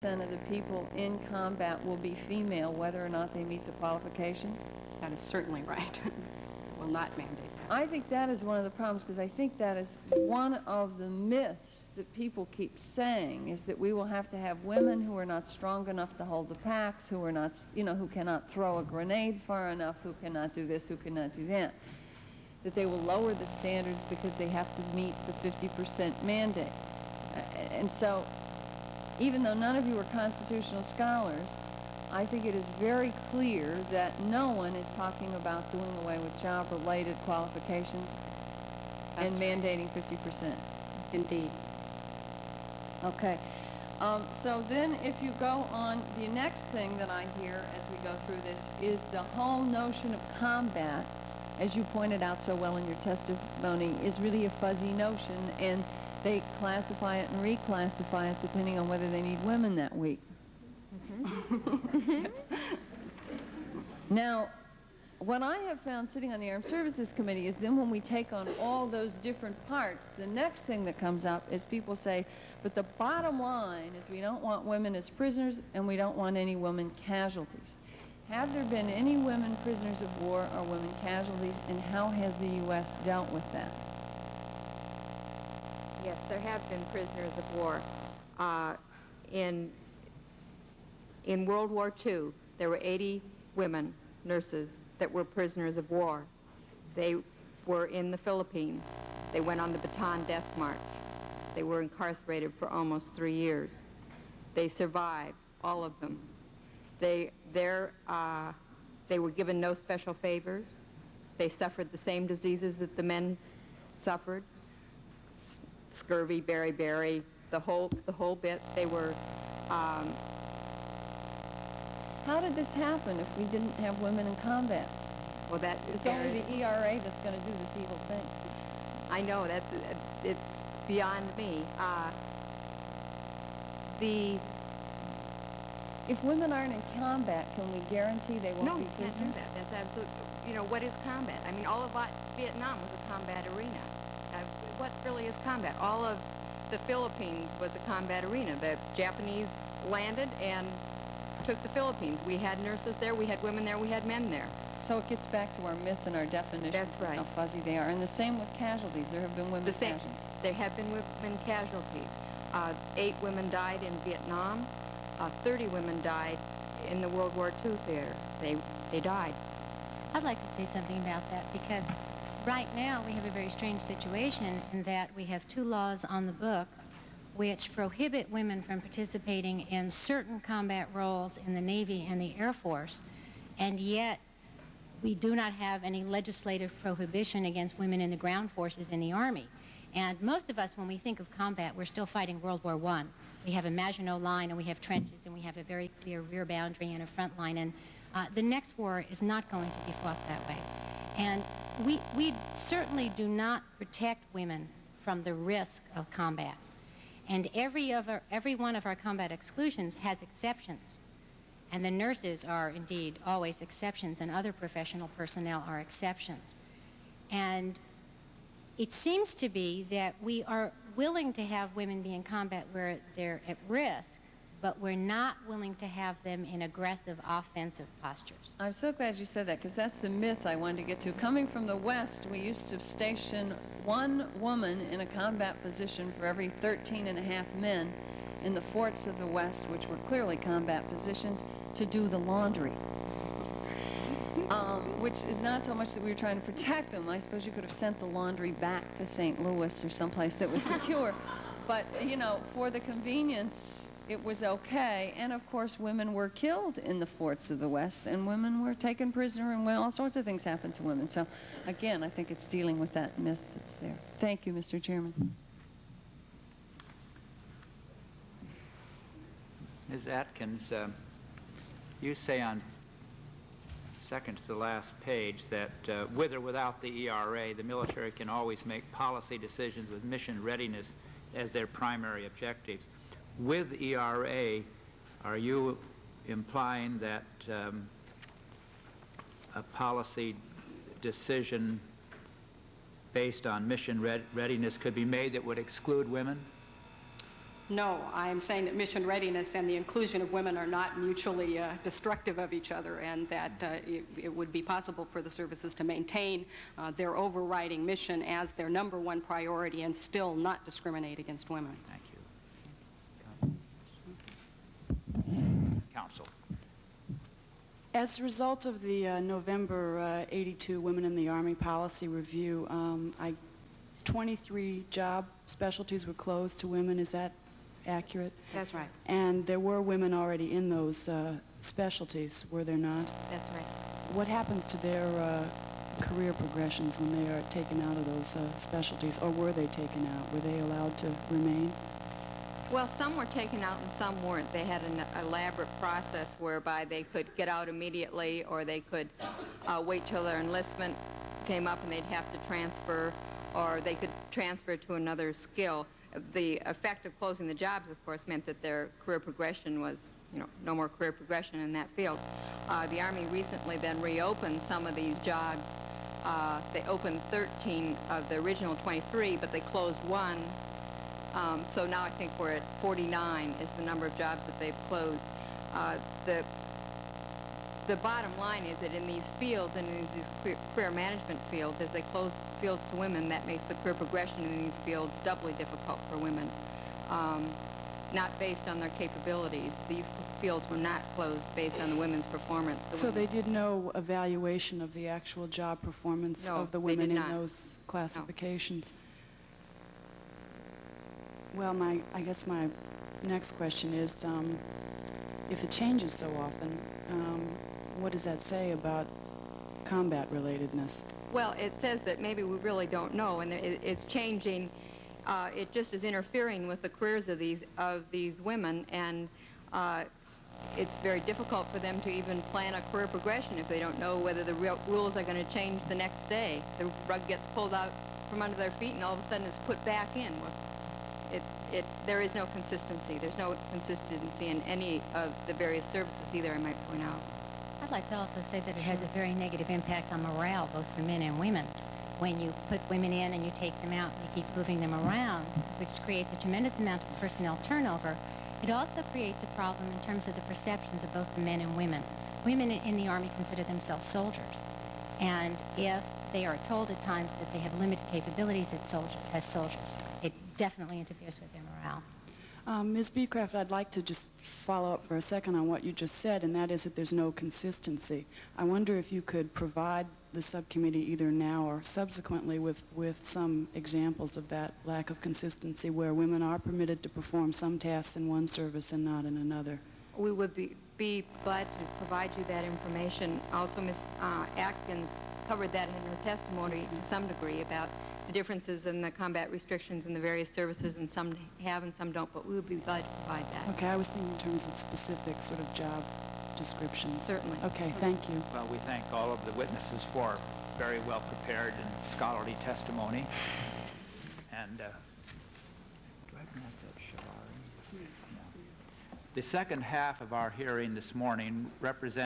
of the people in combat will be female, whether or not they meet the qualifications? That is certainly right. Will not mandate that. I think that is one of the problems, because I think that is one of the myths that people keep saying, is that we will have to have women who are not strong enough to hold the packs, who are not, who cannot throw a grenade far enough, who cannot do this, who cannot do that. That they will lower the standards because they have to meet the 50% mandate. And so, even though none of you are constitutional scholars, I think it is very clear that no one is talking about doing away with job-related qualifications and mandating 50%. Indeed. Okay. So then if you go on, the next thing that I hear as we go through this is the whole notion of combat, as you pointed out so well in your testimony, is really a fuzzy notion, and they classify it and reclassify it depending on whether they need women that week. Now, what I have found sitting on the Armed Services Committee is then when we take on all those different parts, the next thing that comes up is people say, but the bottom line is we don't want women as prisoners and we don't want any women casualties. Have there been any women prisoners of war or women casualties, and how has the U.S. dealt with that? Yes, there have been prisoners of war. In World War II, there were 80 women nurses that were prisoners of war. They were in the Philippines. They went on the Bataan Death March. They were incarcerated for almost 3 years. They survived, all of them. They were given no special favors. They suffered the same diseases that the men suffered. Scurvy, beriberi, the whole bit. They were. How did this happen if we didn't have women in combat? Well, it's only the ERA that's going to do this evil thing. I know, it's beyond me. If women aren't in combat, can we guarantee they won't be prisoners? No, you can't do that. That's absolutely. What is combat? I mean, all of Vietnam was a combat arena. What really is combat? All of the Philippines was a combat arena. The Japanese landed and took the Philippines. We had nurses there, we had women there, we had men there. So it gets back to our myth and our definition. That's right. How fuzzy they are. And the same with casualties. There have been women casualties. There have been women casualties. 8 women died in Vietnam. 30 women died in the World War II theater. They died. I'd like to say something about that, because right now we have a very strange situation in that we have 2 laws on the books which prohibit women from participating in certain combat roles in the Navy and the Air Force, and yet we do not have any legislative prohibition against women in the ground forces in the Army. And most of us, when we think of combat, we're still fighting World War I. We have a Maginot Line, and we have trenches, and we have a very clear rear boundary and a front line, and the next war is not going to be fought that way. And we certainly do not protect women from the risk of combat. And every one of our combat exclusions has exceptions. And the nurses are indeed always exceptions, and other professional personnel are exceptions. And it seems to be that we are willing to have women be in combat where they're at risk, but we're not willing to have them in aggressive offensive postures. I'm so glad you said that, because that's the myth I wanted to get to. Coming from the West, we used to station 1 woman in a combat position for every 13.5 men in the forts of the West, which were clearly combat positions, to do the laundry. Which is not so much that we were trying to protect them. I suppose you could have sent the laundry back to St. Louis or someplace that was secure. But, for the convenience, it was okay. And, of course, women were killed in the forts of the West, and women were taken prisoner, and all sorts of things happened to women. So, again, I think it's dealing with that myth that's there. Thank you, Mr. Chairman. Ms. Atkins, you say on second to the last page that with or without the ERA, the military can always make policy decisions with mission readiness as their primary objectives. With ERA, are you implying that a policy decision based on mission readiness could be made that would exclude women? No, I am saying that mission readiness and the inclusion of women are not mutually destructive of each other, and that it would be possible for the services to maintain their overriding mission as their #1 priority and still not discriminate against women. Thank you. Counsel. As a result of the November '82 Women in the Army Policy Review, 23 job specialties were closed to women. Is that accurate? That's right. And there were women already in those specialties, were there not? That's right. What happens to their career progressions when they are taken out of those specialties, or were they taken out? Were they allowed to remain? Well, some were taken out and some weren't. They had an elaborate process whereby they could get out immediately, or they could wait till their enlistment came up and they'd have to transfer, or they could transfer to another skill. The effect of closing the jobs, of course, meant that their career progression was, no more career progression in that field. The Army recently then reopened some of these jobs. They opened 13 of the original 23, but they closed one. So now I think we're at 49 is the number of jobs that they've closed. The bottom line is that in these fields and in these career management fields, as they close fields to women, that makes the career progression in these fields doubly difficult for women, not based on their capabilities. These fields were not closed based on the women's performance. So they did no evaluation of the actual job performance of the women in those classifications? No. Well, I guess my next question is, if it changes so often, what does that say about combat relatedness? Well, it says that maybe we really don't know, and it's changing. It just is interfering with the careers of these women, and it's very difficult for them to even plan a career progression if they don't know whether the rules are going to change the next day. The rug gets pulled out from under their feet, and all of a sudden it's put back in. There is no consistency. There's no consistency in any of the various services either, I might point out. I'd like to also say that it has a very negative impact on morale, both for men and women. When you put women in and you take them out and you keep moving them around, which creates a tremendous amount of personnel turnover, it also creates a problem in terms of the perceptions of both the men and women. Women in the Army consider themselves soldiers, and if they are told at times that they have limited capabilities as soldiers, it definitely interferes with their morale. Ms. Beecraft, I'd like to just follow up for a second on what you just said, and that is that there's no consistency. I wonder if you could provide the subcommittee either now or subsequently with some examples of that lack of consistency where women are permitted to perform some tasks in one service and not in another. We would be glad to provide you that information. Also, Ms. Atkins covered that in her testimony to some degree about the differences in the combat restrictions in the various services, and some have and some don't, but we would be glad to provide that. Okay, I was thinking in terms of specific sort of job descriptions. Certainly. Okay, thank you. Well, we thank all of the witnesses for very well prepared and scholarly testimony. And do I pronounce that Shalari? No. The second half of our hearing this morning represents